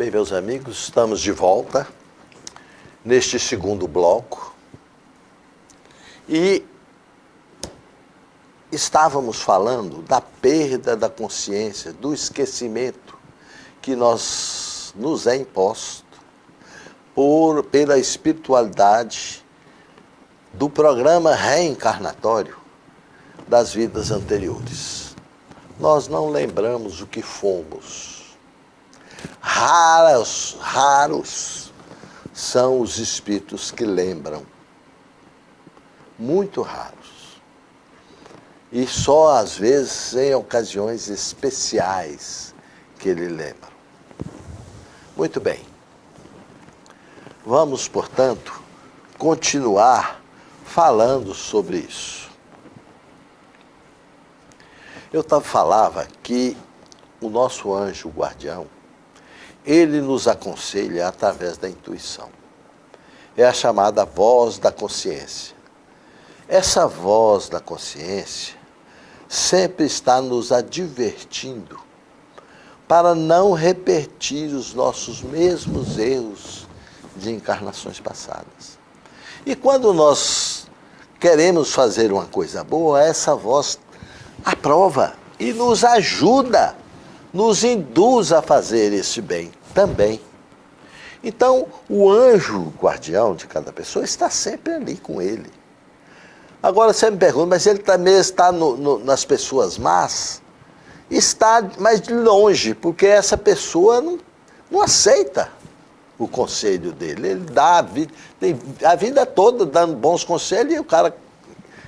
Bem, meus amigos, estamos de volta neste segundo bloco e estávamos falando da perda da consciência, do esquecimento que nos é imposto pela espiritualidade do programa reencarnatório das vidas anteriores. Nós não lembramos o que fomos. Raros são os espíritos que lembram. Muito raros. E só às vezes em ocasiões especiais que ele lembra. Muito bem. Vamos, portanto, continuar falando sobre isso. Eu falava que o nosso anjo guardião, ele nos aconselha através da intuição. É a chamada voz da consciência. Essa voz da consciência sempre está nos advertindo para não repetir os nossos mesmos erros de encarnações passadas. E quando nós queremos fazer uma coisa boa, essa voz aprova e nos ajuda, nos induz a fazer esse bem também. Então, o anjo guardião de cada pessoa está sempre ali com ele. Agora você me pergunta, mas ele também está nas pessoas más? Está, mas de longe, porque essa pessoa não aceita o conselho dele. Ele dá a vida toda dando bons conselhos e o cara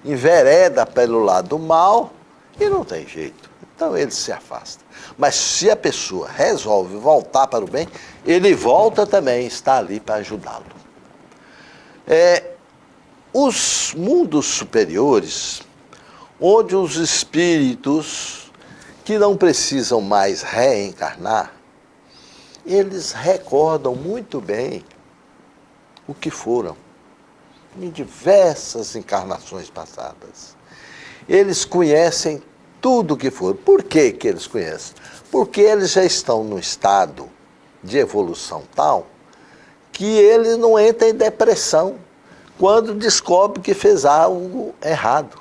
envereda pelo lado mal e não tem jeito. Então ele se afasta. Mas se a pessoa resolve voltar para o bem, ele volta também, está ali para ajudá-lo. Os mundos superiores, onde os espíritos que não precisam mais reencarnar, eles recordam muito bem o que foram em diversas encarnações passadas. Eles conhecem tudo o que foram. Por que que eles conhecem? Porque eles já estão num estado de evolução tal que ele não entra em depressão quando descobre que fez algo errado.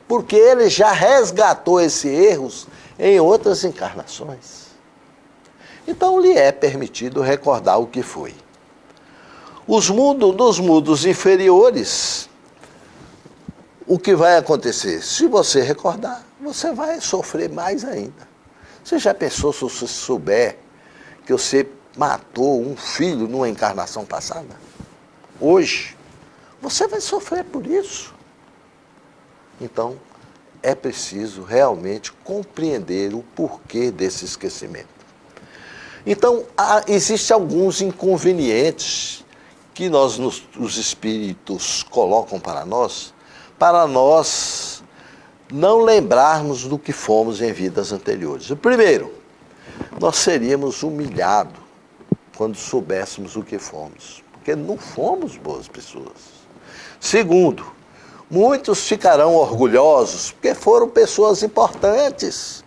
Porque ele já resgatou esses erros em outras encarnações. Então lhe é permitido recordar o que foi. Dos mundos inferiores, o que vai acontecer? Se você recordar, você vai sofrer mais ainda. Você já pensou se você souber que você matou um filho numa encarnação passada? Hoje, você vai sofrer por isso. Então, é preciso realmente compreender o porquê desse esquecimento. Então, existem alguns inconvenientes que os espíritos colocam para nós não lembrarmos do que fomos em vidas anteriores. O primeiro, nós seríamos humilhados quando soubéssemos o que fomos, porque não fomos boas pessoas. Segundo, muitos ficarão orgulhosos porque foram pessoas importantes.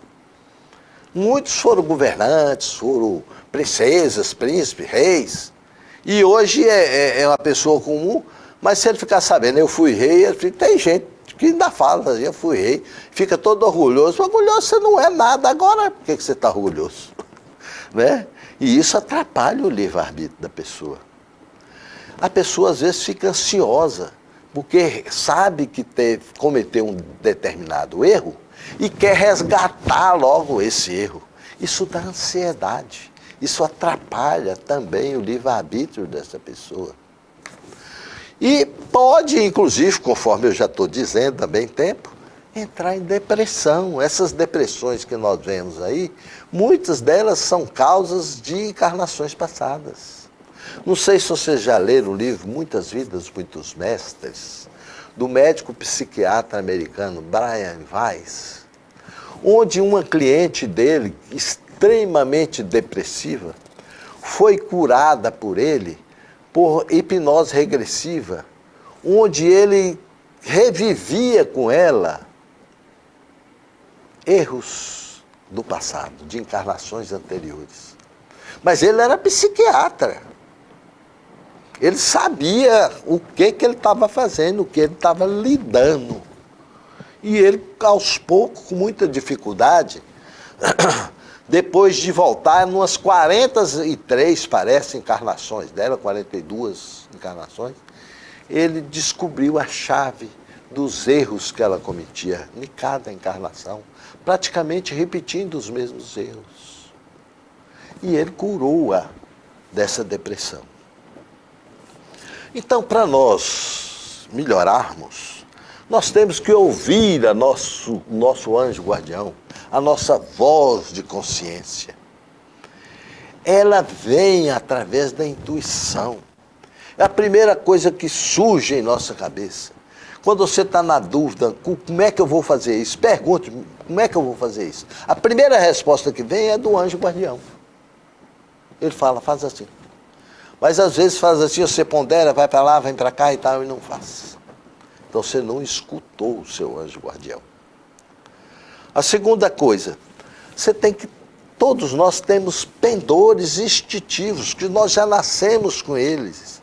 Muitos foram governantes, foram princesas, príncipes, reis. E hoje é uma pessoa comum, mas se ele ficar sabendo, eu fui rei, tem gente que ainda fala, eu fui rei, fica todo orgulhoso. Orgulhoso você não é nada, agora por que você está orgulhoso? Né? E isso atrapalha o livre-arbítrio da pessoa. A pessoa às vezes fica ansiosa, porque sabe que cometeu um determinado erro e quer resgatar logo esse erro. Isso dá ansiedade, isso atrapalha também o livre-arbítrio dessa pessoa. E pode, inclusive, conforme eu já estou dizendo também tempo, entrar em depressão. Essas depressões que nós vemos aí, muitas delas são causas de encarnações passadas. Não sei se vocês já leram o livro Muitas Vidas, Muitos Mestres, do médico psiquiatra americano Brian Weiss, onde uma cliente dele, extremamente depressiva, foi curada por ele por hipnose regressiva, onde ele revivia com ela erros do passado, de encarnações anteriores. Mas ele era psiquiatra. Ele sabia o que ele estava fazendo, o que ele estava lidando. E ele, aos poucos, com muita dificuldade, depois de voltar, umas 43, parece, encarnações dela, 42 encarnações, ele descobriu a chave dos erros que ela cometia em cada encarnação, praticamente repetindo os mesmos erros. E ele curou-a dessa depressão. Então, para nós melhorarmos, nós temos que ouvir nosso anjo guardião, a nossa voz de consciência. Ela vem através da intuição. É a primeira coisa que surge em nossa cabeça. Quando você está na dúvida, como é que eu vou fazer isso? Pergunte, como é que eu vou fazer isso? A primeira resposta que vem é do anjo guardião. Ele fala, faz assim. Mas às vezes faz assim, você pondera, vai para lá, vem para cá e tal, e não faz. Então você não escutou o seu anjo guardião. A segunda coisa, todos nós temos pendores instintivos, que nós já nascemos com eles.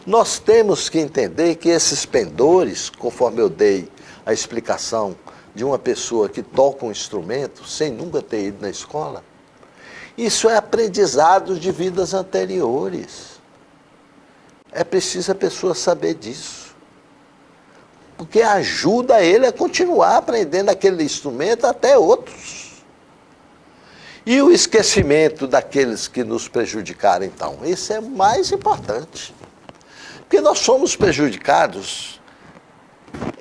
Nós temos que entender que esses pendores, conforme eu dei a explicação de uma pessoa que toca um instrumento, sem nunca ter ido na escola, isso é aprendizado de vidas anteriores. É preciso a pessoa saber disso. Porque ajuda ele a continuar aprendendo aquele instrumento até outros. E o esquecimento daqueles que nos prejudicaram, então, isso é mais importante. Porque nós somos prejudicados,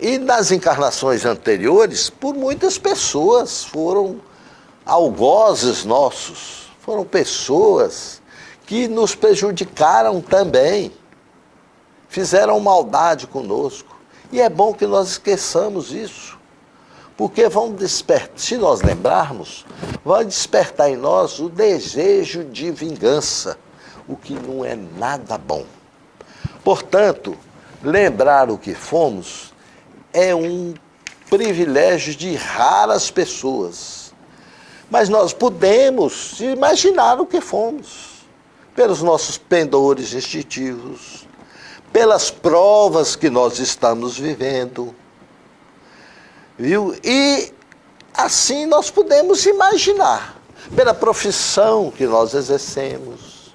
e nas encarnações anteriores, por muitas pessoas, foram algozes nossos, foram pessoas que nos prejudicaram também, fizeram maldade conosco. E é bom que nós esqueçamos isso, porque se nós lembrarmos, vai despertar em nós o desejo de vingança, o que não é nada bom. Portanto, lembrar o que fomos é um privilégio de raras pessoas. Mas nós podemos imaginar o que fomos, pelos nossos pendores instintivos, pelas provas que nós estamos vivendo, viu? E assim nós podemos imaginar, pela profissão que nós exercemos,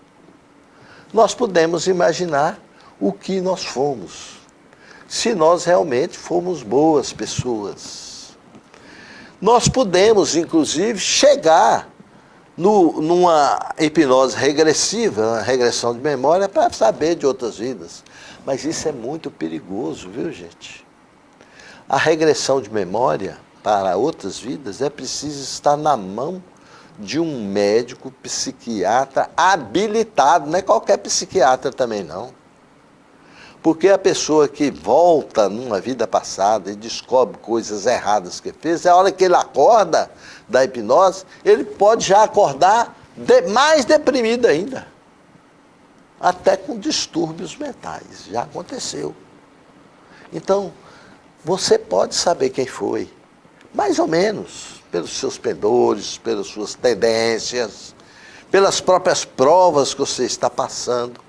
nós podemos imaginar o que nós fomos, se nós realmente fomos boas pessoas. Nós podemos, inclusive, chegar numa hipnose regressiva, uma regressão de memória, para saber de outras vidas. Mas isso é muito perigoso, viu, gente? A regressão de memória para outras vidas é preciso estar na mão de um médico psiquiatra habilitado, não é qualquer psiquiatra também não. Porque a pessoa que volta numa vida passada e descobre coisas erradas que fez, é a hora que ele acorda da hipnose, ele pode já acordar mais deprimido ainda. Até com distúrbios mentais, já aconteceu. Então, você pode saber quem foi, mais ou menos, pelos seus pendores, pelas suas tendências, pelas próprias provas que você está passando,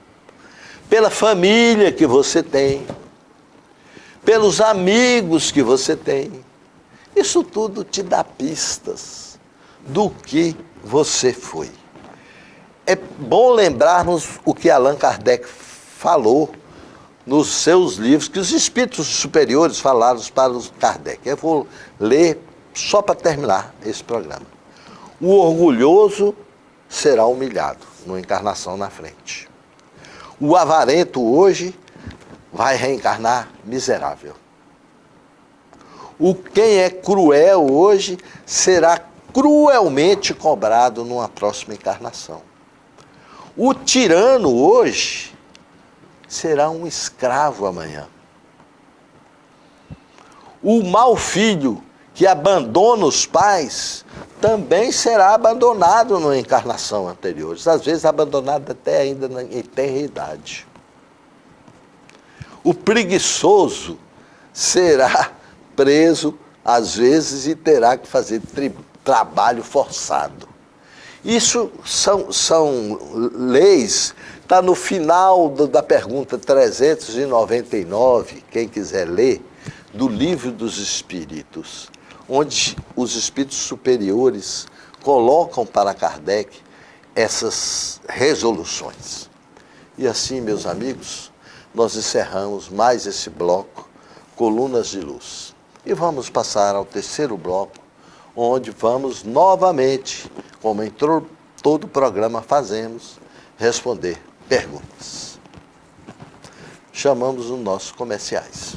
pela família que você tem, pelos amigos que você tem. Isso tudo te dá pistas do que você foi. É bom lembrarmos o que Allan Kardec falou nos seus livros, que os espíritos superiores falaram para os Kardec. Eu vou ler só para terminar esse programa. O orgulhoso será humilhado numa encarnação na frente. O avarento hoje vai reencarnar miserável. Quem é cruel hoje será cruelmente cobrado numa próxima encarnação. O tirano hoje será um escravo amanhã. O mau filho que abandona os pais também será abandonado numa encarnação anterior. Às vezes abandonado até ainda em tenra idade. O preguiçoso será preso às vezes e terá que fazer trabalho forçado. Isso são leis, está no final da pergunta 399, quem quiser ler, do Livro dos Espíritos, onde os espíritos superiores colocam para Kardec essas resoluções. E assim, meus amigos, nós encerramos mais esse bloco, Colunas de Luz. E vamos passar ao terceiro bloco, onde vamos novamente, como em todo o programa fazemos, responder perguntas. Chamamos os nossos comerciais.